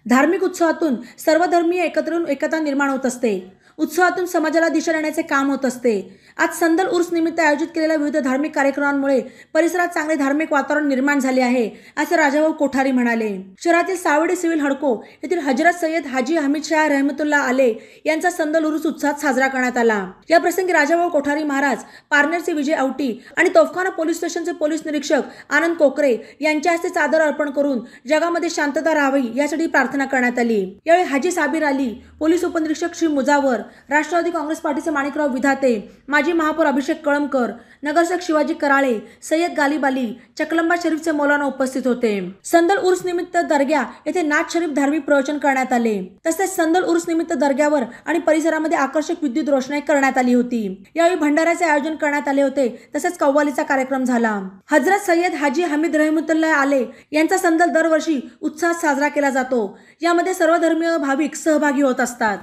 धार्मिक उत्सवातून सर्वधर्मीय एकता निर्माण होत असते। उत्सवातून समाजाला दिशा देण्याचे काम होत असते। आज संदल उर्स निमित्त आयोजित केलेल्या विविध धार्मिक कार्यक्रमांमुळे परिसरात चांगले धार्मिक वातावरण निर्माण झाले आहे, असे राजाभाऊ कोठारी म्हणाले। शहरातील सावडी सिव्हिल हडको येथील हजरत सय्यद हाजी हमीद शाह रहमतुल्लाह आले यांचा संदल उर्स उत्साहात साजरा करण्यात आला। या प्रसंगी राजाभाऊ कोठारी महाराज, पारनेरचे विजय आवटी आणि तोफखाना पोलीस स्टेशनचे पोलीस निरीक्षक आनंद कोकरे यांच्या हस्ते चादर अर्पण करून जगामध्ये शांतता राहावी यासाठी प्रार्थना करण्यात आली। यावेळी हाजी साबिर अली, पोलीस उपनिरीक्षक श्री मुजावर, राष्ट्रवादी काँग्रेस पार्टीचे माणिकराव विधाते, माजी महापौर अभिषेक कळमकर, नगरसेवक शिवाजी कराळे, सय्यद गालिब अली, चकलंबा शरीफचे मौलाना उपस्थित होते। संदल उर्स निमित्त दर्ग्या येथे नाथ शरीफ धार्मिक प्रवचन करण्यात आले। तसेच संदल उर्स निमित्त दर्ग्यावर आणि परिसरामध्ये आकर्षक विद्युत रोषणाई करण्यात आली होती। यावेळी भंडाऱ्याचे आयोजन करण्यात आले होते। तसेच कव्वालीचा कार्यक्रम झाला। हजरत सय्यद हाजी हमीद रहमतुल्लाह आले यांचा संदल दरवर्षी उत्साहात साजरा केला जातो। यामध्ये सर्व धर्मीय भाविक सहभागी होत असतात।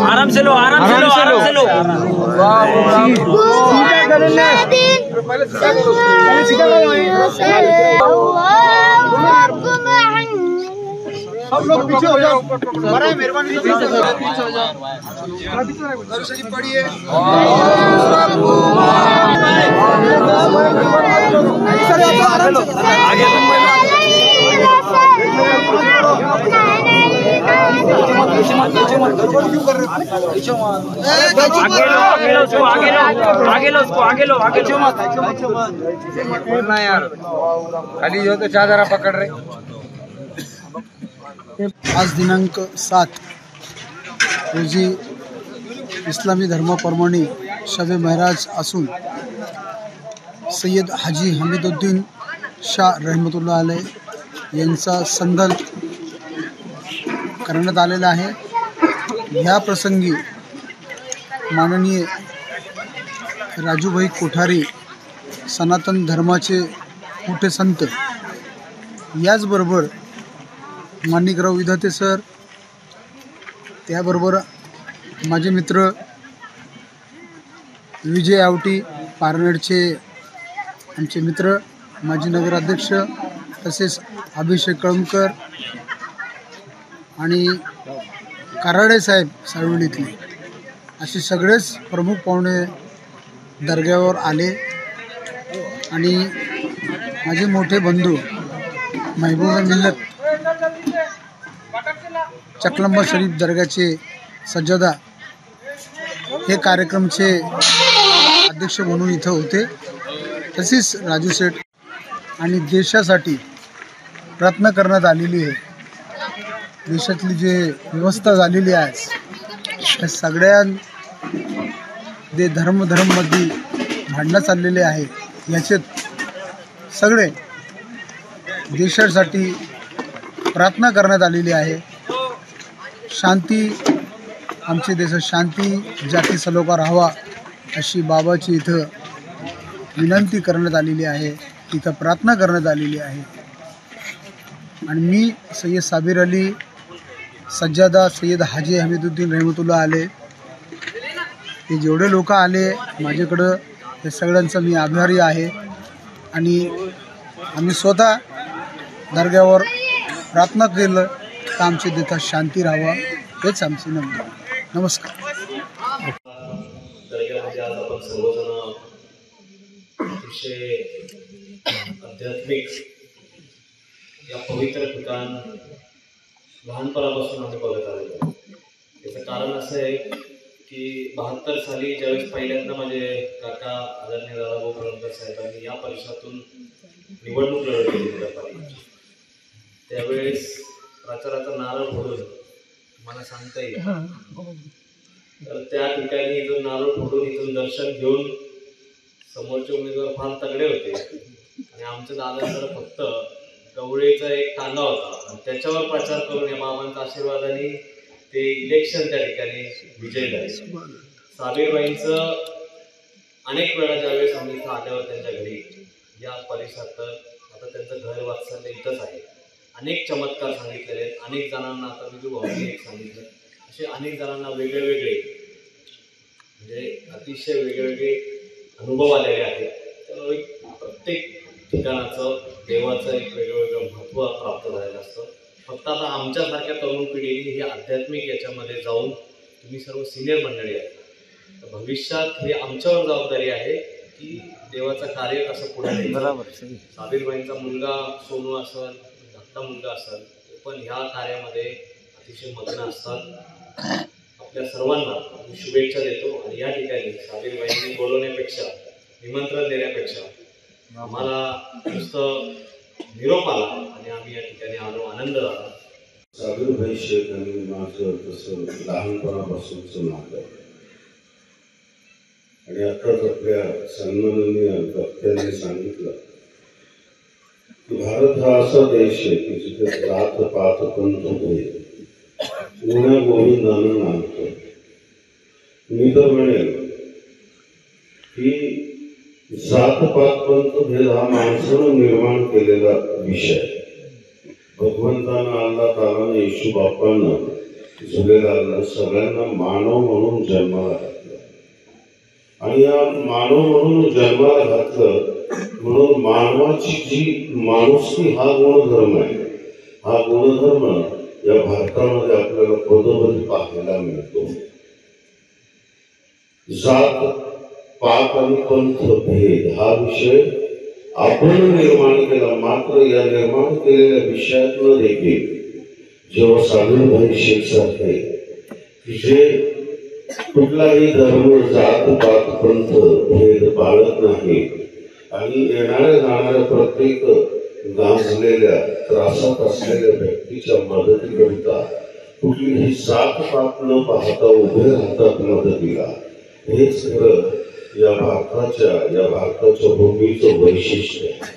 आराम से लो, आराम से लो, आराम से लो। सब लोग पीछे हो जाओ, बड़ा मेहरबानी से पीछे हो जाओ। दरूद शरीफ पढ़िए। आगे लो ना यार, खाली जो तो चादरा पकड़ रहे। आज दिनांक 7 रोजी इस्लामी धर्मप्रमाणे शबे महराज असून सय्यद हाजी हमीदुद्दीन शाह रहमतुल्लाह अलैह यांचा संदल करण्यात आलेला आहे। ह्या प्रसंगी माननीय राजूभाई कोठारी सनातन धर्माचे मोठे संत, याचबरोबर माणिकराव विधाते सर, त्याबरोबर माझे मित्र विजय आवटी, पारनेरचे आमचे मित्र, माजी नगराध्यक्ष, तसेच अभिषेक कळमकर आणि कराडे साहेब सावळीतले, असे सगळेच प्रमुख पाहुणे दर्ग्यावर आले। आणि माझे मोठे बंधू महबूब मिल्लत चकलंबा शरीफ दर्ग्याचे सज्जदा हे कार्यक्रमचे अध्यक्ष म्हणून इथं होते। तसेच राजू शेठ आणि देशासाठी प्रयत्न करण्यात आलेली आहे। देशातली जे व्यवस्था झालेली आहे त्या सगळ्या जे धर्ममध्ये भांडणं चाललेले आहे, याच्यात सगळे देशासाठी प्रार्थना करण्यात आलेली आहे। शांती, आमच्या देशात शांती, जाती सलोखा राहावा अशी बाबाची इथं विनंती करण्यात आलेली आहे, इथं प्रार्थना करण्यात आलेली आहे। आणि मी सय्यद साबिर अली, सज्जादा सय्यद हाजी हमीदुद्दीन रहमतुल्लाह आले, हे जेवढे लोक आले माझ्याकडं, हे सगळ्यांचा मी आभारी आहे। आणि आम्ही स्वतः दर्ग्यावर प्रार्थना केलं तर आमच्या देशात शांती राहावा, हेच आमचे नमस्कार। दर्ग्यामध्ये आज आपण सर्वजण अतिशय आध्यात्मिक या पवित्र ठिकाण लहानपणापासून आम्ही बघत आलेलो। याचं कारण असं आहे की 72 साली ज्यावेळेस पहिल्यांदा माझे काका आदरणीय दादाभाऊ कळमकर साहेबांनी या परिसरातून निवडणूक लढवली नगरपालिकेची, त्यावेळेस प्रचाराचा नारळ फोडून मला सांगता येईल, तर त्या ठिकाणी इथून नारळ फोडून इथून दर्शन घेऊन समोरचे उमेदवार फार तगडे होते आणि आमच्या दादांकडे फक्त गवळीचा एक टांगा होता आणि त्याच्यावर प्रचार करून या बाबांच्या आशीर्वादाने ते इलेक्शन त्या ठिकाणी विजय झाले। साबीरबाईंचं अनेक वेळा ज्यावेळेस आम्ही इथं आल्यावर त्यांच्या घरी या परिसरात, आता त्यांचं घर वात्सल्य इथंच आहे, अनेक चमत्कार सांगितलेले आहेत. अनेक जणांना आता मी जो भावनिक सांगितलं, असे अनेक जणांना वेगळे वेगळे म्हणजे अतिशय वेगवेगळे अनुभव आलेले आहेत. तर प्रत्येक ठिकाणाचं देवाचं एक वेगळं महत्त्व प्राप्त झालेलं असतं. फक्त आता आमच्यासारख्या तरुण पिढीने हे आध्यात्मिक याच्यामध्ये जाऊन, तुम्ही सर्व सिनियर मंडळी आहेत, तर भविष्यात हे आमच्यावर जबाबदारी आहे की देवाचं कार्य कसं पुढे न्यायचं. साबीरबाईंचा मुलगा सोनू असेल, धाकटा मुलगा असेल, ते पण ह्या कार्यामध्ये अतिशय मग्न असतात. आपल्या सर्वांना मी शुभेच्छा देतो. आणि या ठिकाणी साबीरबाईंनी बोलवण्यापेक्षा, निमंत्रण देण्यापेक्षा आम्हाला नुसतं निरोप आला आणि आम्ही या ठिकाणी आलो, आनंद झाला. साबीरभाई शेख आणि माझं तसं लहानपणापासूनचं नातं आहे. आणि आताच आपल्या सन्माननीय वक्त्यांनी सांगितलं की भारत हा असा देश आहे की जिथे जात पात पंथ भेद गुण्या गोविंदानं नांदतो. मी तर म्हणेन की जात पात पंथ भेद हा माणसानं निर्माण केलेला विषय. भगवंतानं, अल्लाह तालानं, येशू बाप्पानं, झुलेलालनं सगळ्यांना मानव म्हणून जन्माला घातलं. आणि या मानव म्हणून जन्माला घातलं म्हणून मानवाची जी माणुसकी हा गुणधर्म आहे, हा गुणधर्म या भारतामध्ये आपल्याला पदोपदी पाहायला मिळतो. जात पात आणि पंथ भेद हा विषय आपण निर्माण केला. मात्र या निर्माण केलेल्या विषयातनं देखील जेव्हा साबीरभाई शेख सारखे जे कुठलाही धर्म, जात पात पंथ भेद पाळत नाही आणि येणाऱ्या जाणाऱ्या प्रत्येक गांजलेल्या त्रासात असलेल्या व्यक्तीच्या मदतीकरिता कुठलीही जात पात न पाहता उभे राहतात मदतीला. हेच खरं या भारताच्या भूमीचं वैशिष्ट्य आहे.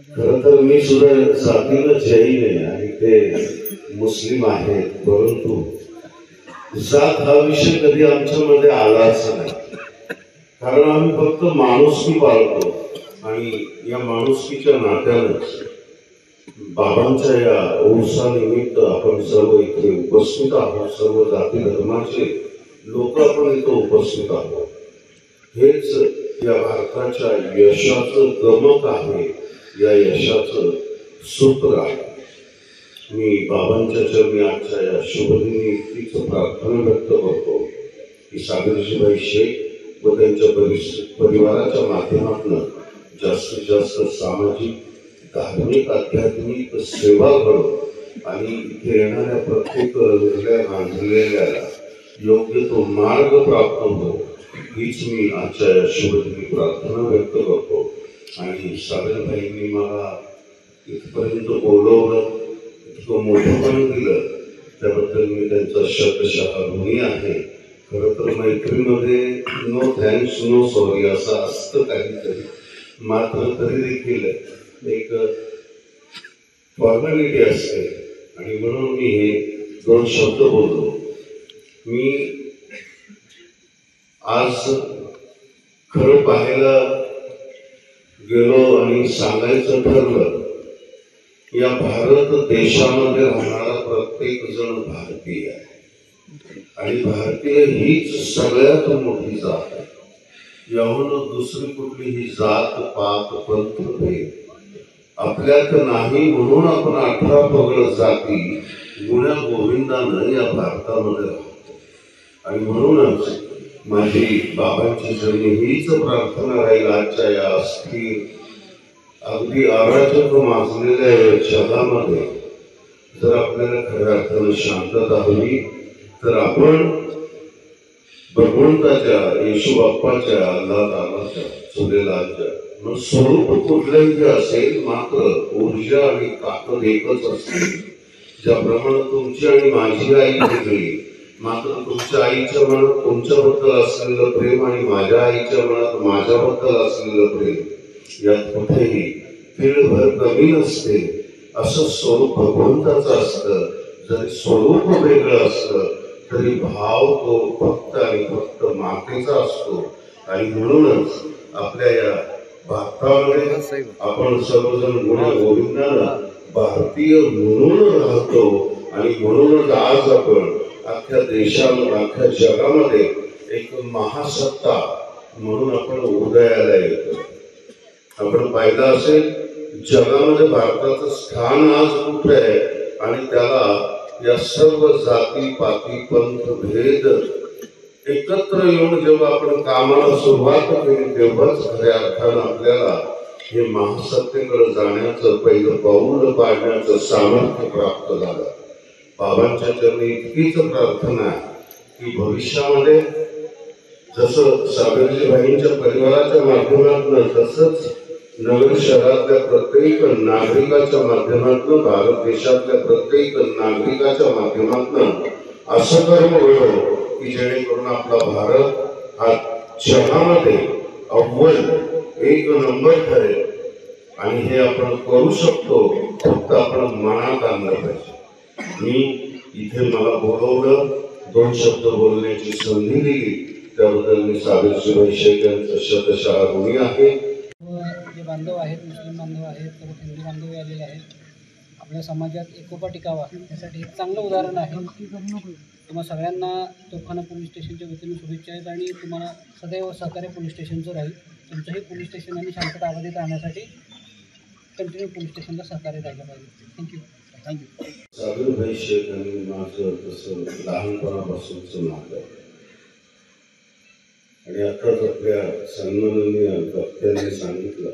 खरं तर मी सुद्धा जातीनं जैन आहे आणि ते मुस्लिम आहेत, परंतु जात हा विषय कधी आमच्यामध्ये आलाच नाही. कारण आम्ही फक्त माणुसकी पाळतो आणि या माणुसकीच्या नात्यानंच बाबांच्या या उर्सानिमित्त आपण सर्व इथे उपस्थित आहोत. सर्व जाती धर्माचे लोक आपण इथं उपस्थित आहोत. हेच या भारताच्या यशाचं गमक आहे, या यशाचं सूत्र आहे. मी बाबांच्या चरणी आजच्या या शुभदिनी इतकीच प्रार्थना व्यक्त करतो की साबीरजीभाई शेख व त्यांच्या परिवाराच्या माध्यमातून जास्तीत जास्त सामाजिक, धार्मिक, आध्यात्मिक सेवा घडो आणि इथे येणाऱ्या प्रत्येक गांधलेल्याला योग्य तो मार्ग प्राप्त हो, हीच मी आजच्या या शुभदिनी प्रार्थना व्यक्त करतो. आणि साबीरभाईंनी मला इथपर्यंत बोलवलं, इतकं मोठेपण दिलं, त्याबद्दल मी त्यांचा शतशः ऋणी आहे. खरं तर मैत्रीमध्ये नो थँक्स नो सॉरी असं असतं काहीतरी, मात्र तरी देखील एक फॉर्मॅलिटी असते आणि म्हणून मी हे 2 शब्द बोललो. मी आज खरं पाहायला गेलो आणि सांगायचं ठरलं, या भारत देशामध्ये राहणारा प्रत्येक जण भारतीय आहे आणि भारतीय हीच सगळ्यात मोठी जात आहे. याहून दुसरी कुठलीही जात पात पंथ भेद आपल्यात नाही, म्हणून आपण 18 पगड जाती गुण्या गोविंदानं या भारतामध्ये राहतो. आणि म्हणूनच माझी बाबांची चरणी हीच प्रार्थना राहील आजच्या या अस्थिर, अगदी अराजक माजलेल्या जगामध्ये जर आपल्याला खऱ्या अर्थानं शांतता हवी तर आपण भगवंताच्या, येशू बाप्पाच्या, अल्लाह तालाच्या, झुलेलालच्या स्वरूप कुठलंही असेल, मात्र ऊर्जा आणि ताकद एकच असते. ज्याप्रमाणे तुमची आणि माझी आई वेगळी, मात्र तुमच्या आईच्या मनात तुमच्याबद्दल असलेलं प्रेम आणि माझ्या आईच्या मनात माझ्याबद्दल असलेलं प्रेम यात कुठेही तिळभर कमी नसते. असं स्वरूप भगवंताचं असतं. जरी स्वरूप वेगळं असतं तरी भाव तो फक्त आणि फक्त मातेचा असतो. आणि म्हणूनच आपल्या या भारतामध्ये आपण सर्वजण गुण्या गोविंदानं भारतीय म्हणून राहतो आणि म्हणूनच आज आपण अख्ख्या देशाला अख्ख्या जगामध्ये एक महासत्ता म्हणून आपण उदयाला येतो. आपण पाहिलं असेल जगामध्ये भारताचं स्थान आज कुठे आहे आणि त्याला या सर्व जाती पाती पंथ भेद एकत्र येऊन जेव्हा आपण कामाला सुरुवात केली तेव्हाच खऱ्या अर्थानं आपल्याला हे महासत्तेकडे जाण्याचं पहिलं पाऊल पाडण्याचं सामर्थ्य प्राप्त झालं. बाबांच्या चरणी इतकीच प्रार्थना आहे की भविष्यामध्ये जसं साबरजी भाईंच्या परिवाराच्या माध्यमातून तसंच नगर शहरातल्या प्रत्येक नागरिकाच्या माध्यमातून भारत देशातल्या प्रत्येक नागरिकाच्या माध्यमातून असं कर्म घडो की जेणेकरून आपला भारत हा जगामध्ये अव्वल एक नंबर ठरेल. आणि हे आपण करू शकतो फक्त आपण मनात आणलं पाहिजे. मी इथे मला बोलवलं, 2 शब्द बोलण्याची संधी दिली त्याबद्दल मी साबरजीभाई शेख यांचं शतशः ऋणी आहे. जे बांधव आहेत, मुस्लिम बांधव आहेत, तर हिंदू बांधव आलेले आहेत. आपल्या समाजात एकोपा टिकावा यासाठी एक चांगलं उदाहरण आहे. तुम्हा सगळ्यांना तोफखाना पोलीस स्टेशनच्या वतीने शुभेच्छा आहेत आणि तुम्हाला सदैव सहकार्य पोलीस स्टेशनचं राहील. तुमचंही पोलीस स्टेशन आणि शांतता अबाधित राहण्यासाठी कंटिन्यू पोलीस स्टेशनला सहकार्य द्यायला पाहिजे. थँक्यू. साबरभाई शेख आणि माझं तसं लहानपणापासूनचं नातं आणि आताच आपल्या सन्माननीय वक्त्यांनी सांगितलं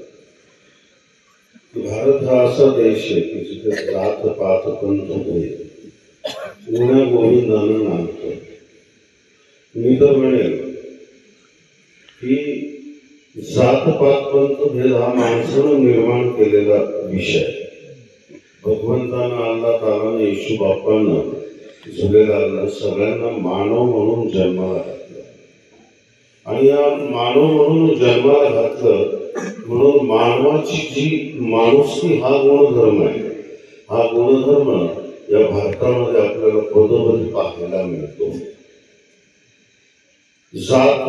की भारत हा असा देश आहे की जिथे जात पात पंथ भेद गुण्या गोविंदानं नांदतो. मी तर म्हणेल की जात पात पंथ भेद हा माणसानं निर्माण केलेला विषय. भगवंतानं अल्लाह तालानं येशू बाप्पानं झुलेलानं सगळ्यांना मानव म्हणून जन्माला घातलं आणि या मानव म्हणून जन्माला घातलं म्हणून मानवाची जी माणुसकी हा गुणधर्म आहे, हा गुणधर्म या भारतामध्ये आपल्याला पदोपदी पाहायला मिळतो. जात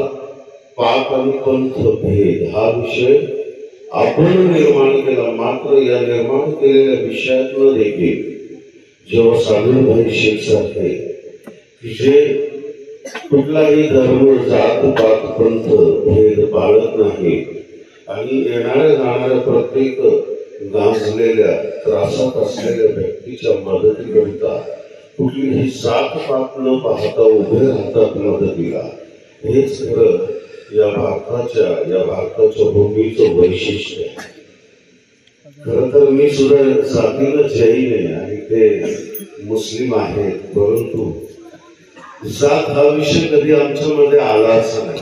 पात आणि पंथ भेद हा विषय आपण निर्माण केला. मात्र या निर्माण केलेल्या विषयातनं देखील जेव्हा साबरभाई शेख सारखे जे कुठलाही धर्म जात पात पंथ भेद पाळत नाही आणि येणाऱ्या जाणाऱ्या प्रत्येक गांजलेल्या त्रासात असलेल्या व्यक्तीच्या मदतीकरिता कुठलीही जात पात न पाहता उभे राहतात मदतीला. हेच खरं या भारताच्या भूमीचं वैशिष्ट्य आहे. खरं तर मी सुद्धा जातीनं जैन आहे आणि ते मुस्लिम आहेत, परंतु जात हा विषय कधी आमच्यामध्ये आलाच नाही.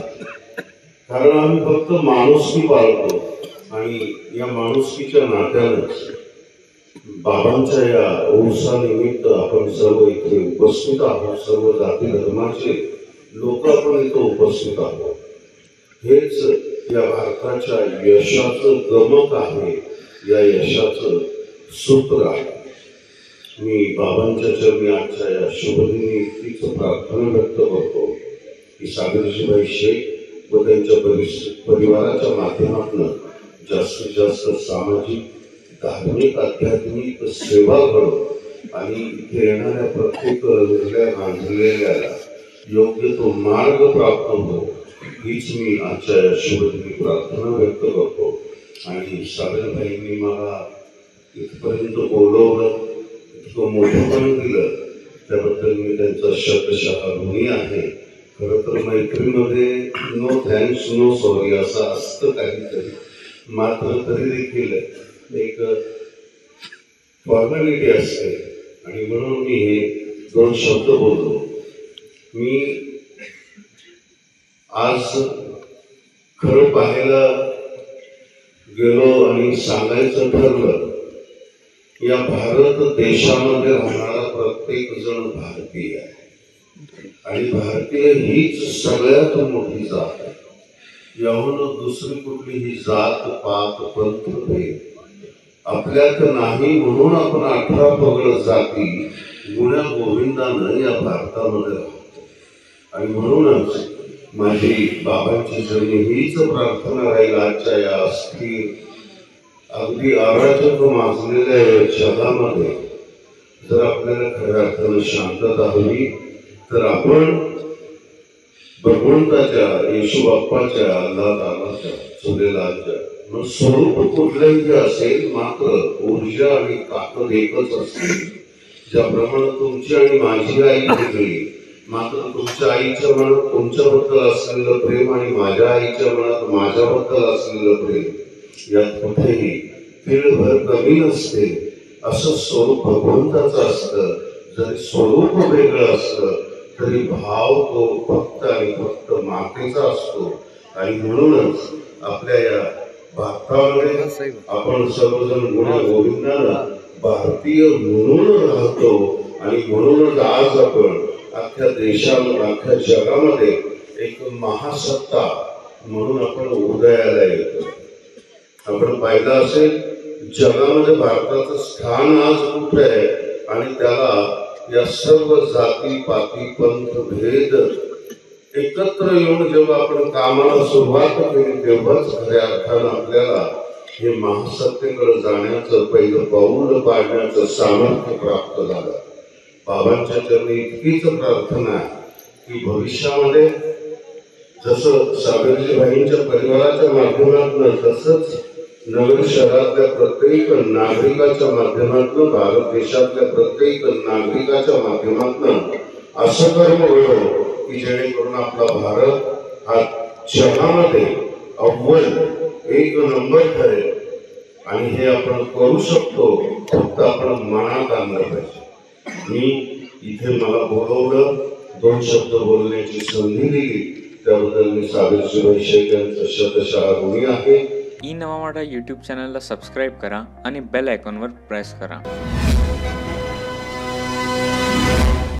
कारण आम्ही फक्त माणुसकी पाळतो आणि या माणुसकीच्या नात्यानंच बाबांच्या या उर्सानिमित्त आपण सर्व इथे उपस्थित आहोत. सर्व जाती धर्माचे लोक आपण इथे उपस्थित आहोत. हेच या भारताच्या यशाचं गमक आहे, या यशाचं सूत्र आहे. मी बाबांच्या चरणी आजच्या या शुभदिनी इतकीच प्रार्थना व्यक्त करतो की साबरजीभाई शेख व त्यांच्या परिवाराच्या माध्यमातून जास्तीत जास्त सामाजिक, धार्मिक, आध्यात्मिक सेवा घडो आणि इथे येणाऱ्या प्रत्येक रंजलेल्याला योग्य तो मार्ग प्राप्त हो, हीच मी आजच्या या शुभदिनी प्रार्थना व्यक्त करतो. आणि साबरभाईंनी मला इथपर्यंत बोलवलं, इतकं मोठेपण दिलं, त्याबद्दल मी त्यांचा शतशः ऋणी आहे. खरं तर मैत्रीमध्ये नो थँक्स नो सॉरी असं असतं काहीतरी, मात्र तरी देखील एक फॉर्मॅलिटी असते आणि म्हणून मी हे 2 शब्द बोलतो. मी आज खरं पाहायला गेलो आणि सांगायचं ठरलं, या भारत देशामध्ये राहणारा प्रत्येक जण भारतीय आहे आणि भारतीय हीच सगळ्यात मोठी जात आहे. याहून दुसरी कुठलीही जात पात पंथ भेद आपल्यात नाही, म्हणून आपण 18 पगड जाती गुण्या गोविंदानं या भारतामध्ये राहतो. आणि म्हणूनच माझी बाबांची चरणी हीच प्रार्थना राहील आजच्या या अस्थिर अगदी अराजक माजलेल्या या जगामध्ये जर आपल्याला खऱ्या अर्थानं शांतता हवी तर आपण भगवंताच्या येशू बाप्पाच्या अल्लाह तालाच्या झुलेलाच्या स्वरूप कुठलंही असेल मात्र ऊर्जा आणि ताकद एकच असते. ज्याप्रमाणे तुमची आणि माझी आई वेगळी मात्र तुमच्या आईच्या मनात तुमच्याबद्दल असलेलं प्रेम आणि माझ्या आईच्या मनात माझ्याबद्दल असलेलं प्रेम यात कुठेही तिळभर कमी नसते. असं स्वरूप भगवंताचं असतं. जरी स्वरूप वेगळं असलं तरी भाव तो फक्त आणि फक्त मातेचा असतो. आणि म्हणूनच आपल्या या भारतामध्ये आपण सर्वजण गुण गोविंदानं भारतीय म्हणून राहतो आणि म्हणूनच आज आपण अख्ख्या देशामध्ये अख्ख्या जगामध्ये एक महासत्ता म्हणून आपण उदयाला येतो. आपण पाहिलं असेल जगामध्ये भारताचं स्थान आज कुठे आहे आणि त्याला या सर्व जाती पाती पंथ भेद एकत्र येऊन जेव्हा आपण कामाला सुरुवात केली तेव्हाच खऱ्या अर्थानं आपल्याला हे महासत्तेकडे जाण्याचं पहिलं पाऊल पाडण्याचं सामर्थ्य प्राप्त झालं. बाबांच्या चरणी इतकीच प्रार्थना आहे की भविष्यामध्ये जसं सागरजी भाईंच्या परिवाराच्या माध्यमातून तसंच नगर शहरातल्या प्रत्येक नागरिकाच्या माध्यमातून भारत देशातल्या प्रत्येक नागरिकाच्या माध्यमातून असं कर्म घडो की जेणेकरून आपला भारत हा जगामध्ये अव्वल एक नंबर ठरेल. आणि हे आपण करू शकतो फक्त आपण मनात आणलं पाहिजे. मी इथे मला बोलवलं 2 शब्द बोलण्याची संधी दिली त्याबद्दल मी सागरजी भाई शेख यांचं शतशः ऋणी आहे. ई नवा मराठा यूट्यूब चॅनलला सबस्क्राईब करा आणि बेल आयकॉनवर प्रेस करा.